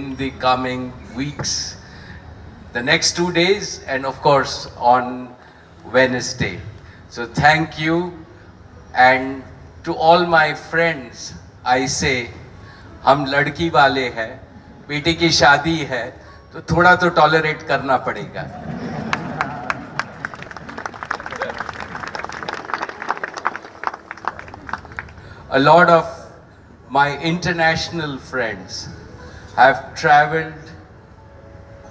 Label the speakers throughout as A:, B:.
A: in the coming weeks, the next 2 days, and of course on Wednesday. So thank you, and to all my friends, I say, हम लड़की वाले हैं, बेटी की शादी है, तो थोड़ा तो टॉलरेट करना पड़ेगा. A lot of my international friends have traveled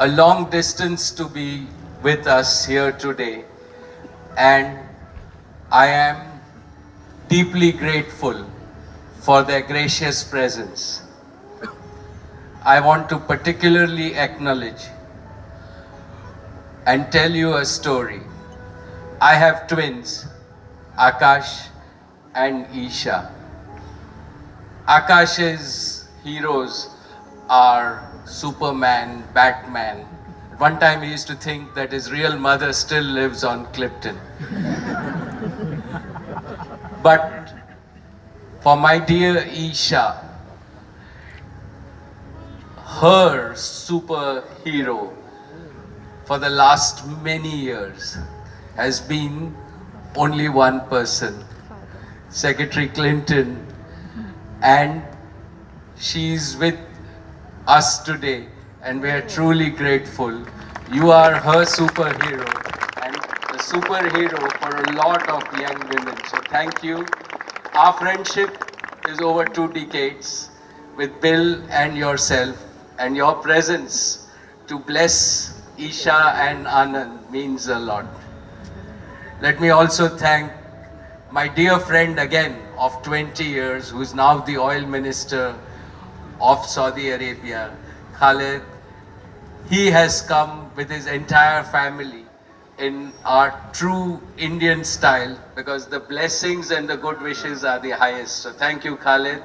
A: a long distance to be with us here today, and I am deeply grateful for their gracious presence. I want to particularly acknowledge and tell you a story. I have twins, Akash and Isha. Akash's heroes are Superman, Batman. One time he used to think that his real mother still lives on Clifton. But for my dear Isha, her superhero for the last many years has been only one person, Secretary Clinton, and she's with us today, and we are truly grateful. You are her superhero and the superhero for a lot of young women. So thank you. Our friendship is over 2 decades with Bill and yourself, and your presence to bless Isha and Anand means a lot. Let me also thank my dear friend again of 20 years, who is now the oil minister of Saudi Arabia, Khalid. He has come with his entire family in our true Indian style, because the blessings and the good wishes are the highest. So thank you, Khalid.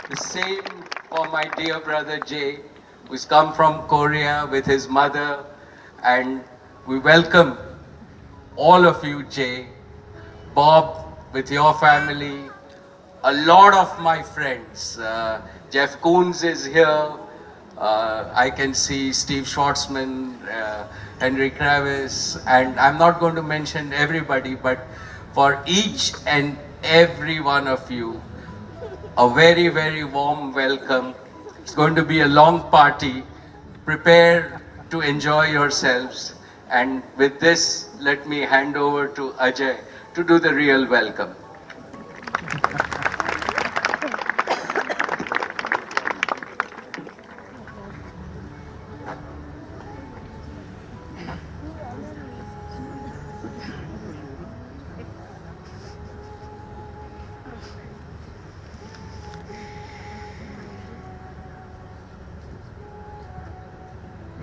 A: The same for my dear brother Jay, who's come from Korea with his mother, and we welcome all of you, Jay. Bob, with your family, a lot of my friends. Jeff Koons is here. I can see Steve Schwartzman, Henry Kravis, and I'm not going to mention everybody, but for each and every one of you, a very, very warm welcome. It's going to be a long party. Prepare to enjoy yourselves. And with this, let me hand over to Ajay to do the real welcome.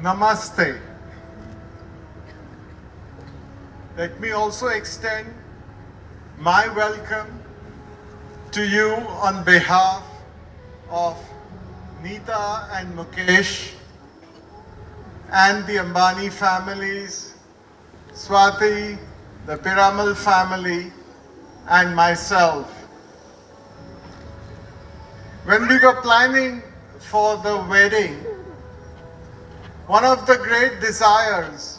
B: Namaste. Let me also extend my welcome to you on behalf of Neeta and Mukesh and the Ambani families, Swati, the Piramal family, and myself. When we were planning for the wedding, one of the great desires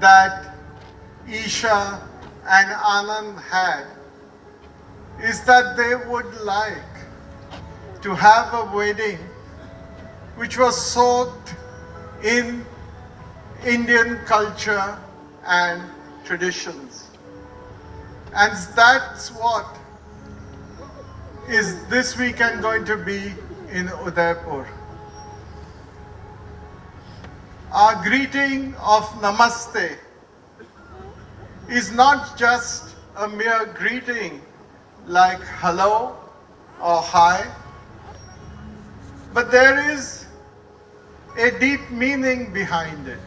B: that Isha and Anand had is that they would like to have a wedding which was soaked in Indian culture and traditions. And that's what is this weekend going to be in Udaipur. Our greeting of Namaste is not just a mere greeting like hello or hi, but there is a deep meaning behind it.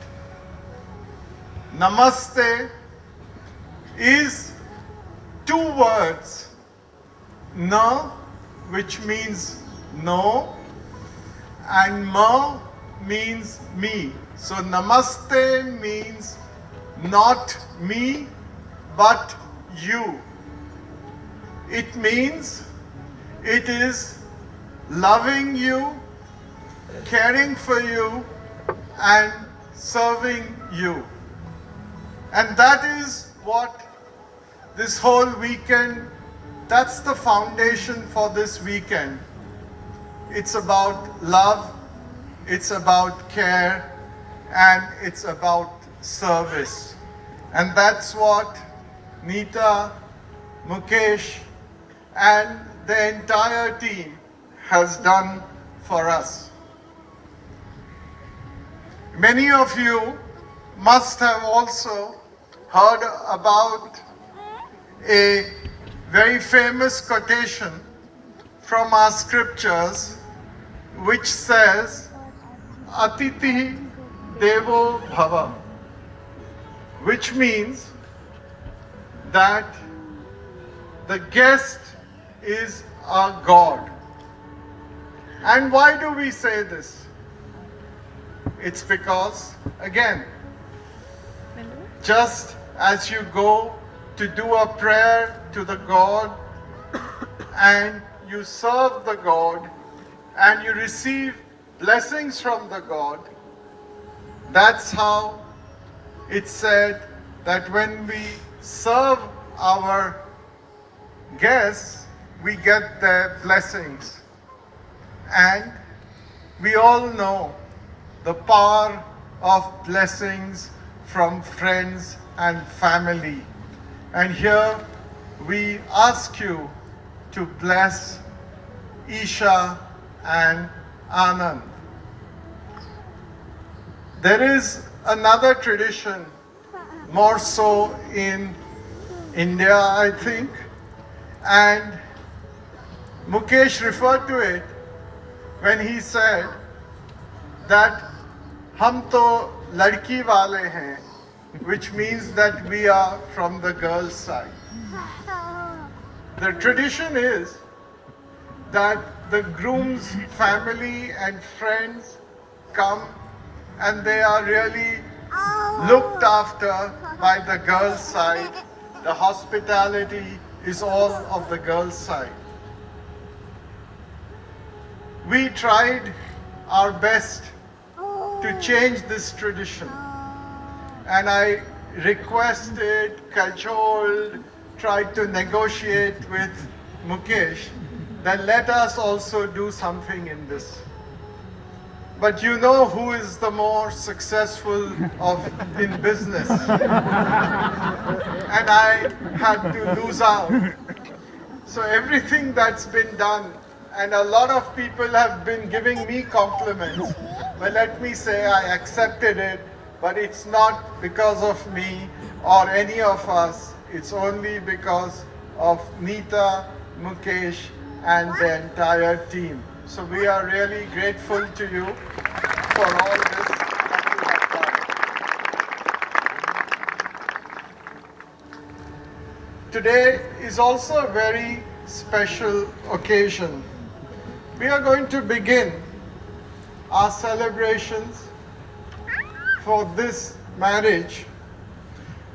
B: Namaste is 2 words, na, which means no, and ma means me. So namaste means not me, but you. It means it is loving you, caring for you, and serving you. And that is what this whole weekend, that's the foundation for this weekend. It's about love, it's about care, and it's about service. And that's what Neeta, Mukesh, and the entire team has done for us. Many of you must have also heard about a very famous quotation from our scriptures which says, Atiti Devo Bhava, which means that the guest is our God. And why do we say this? It's because, again, just as you go to do a prayer to the God and you serve the God and you receive blessings from the God, that's how it's said that when we serve our guests, we get their blessings. And we all know the power of blessings from friends and family. And here we ask you to bless Isha and Anand. There is another tradition, more so in India, I think, and Mukesh referred to it when he said that hum to ladki wale hain, which means that we are from the girls' side. The tradition is that the groom's family and friends come and they are really looked after by the girls' side. The hospitality is all of the girls' side. We tried our best to change this tradition, and I requested, cajoled, tried to negotiate with Mukesh that let us also do something in this. But you know who is the more successful in business. And I had to lose out. So everything that's been done, and a lot of people have been giving me compliments. But let me say I accepted it, but it's not because of me or any of us. It's only because of Neeta, Mukesh, and the entire team. So we are really grateful to you for all this that you have done. Today is also a very special occasion. We are going to begin our celebrations for this marriage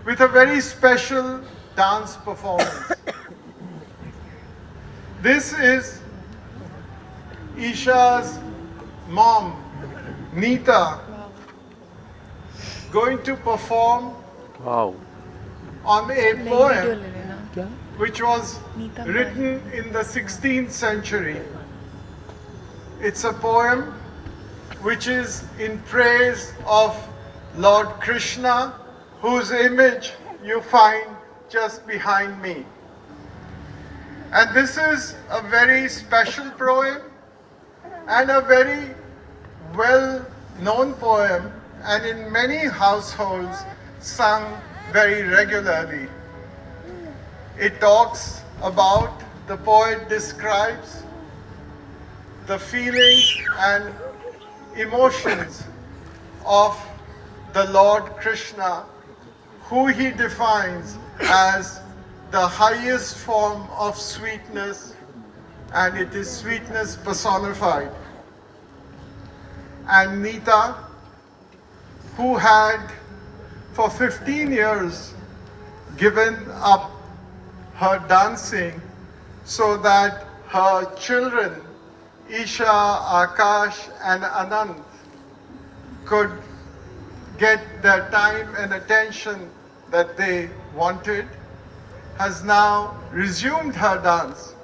B: with a very special dance performance. This is Isha's mom, Neeta, going to perform on a poem which was written in the 16th century. It's a poem which is in praise of Lord Krishna, whose image you find just behind me. And this is a very special poem and a very well-known poem, and in many households sung very regularly. It talks about, the poet describes the feelings and emotions of the Lord Krishna, who he defines as the highest form of sweetness, and it is sweetness personified. And Neeta, who had for 15 years given up her dancing so that her children Isha, Akash and Anand could get the time and attention that they wanted, has now resumed her dance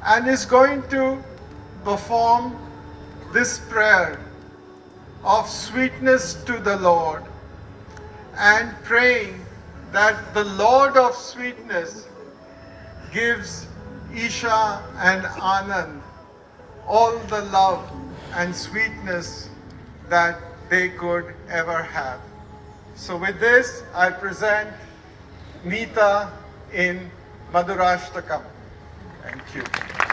B: and is going to perform this prayer of sweetness to the Lord and praying that the Lord of sweetness gives Isha and Anand all the love and sweetness that they could ever have. So with this, I present Neeta in Madhurashtakam. Thank you.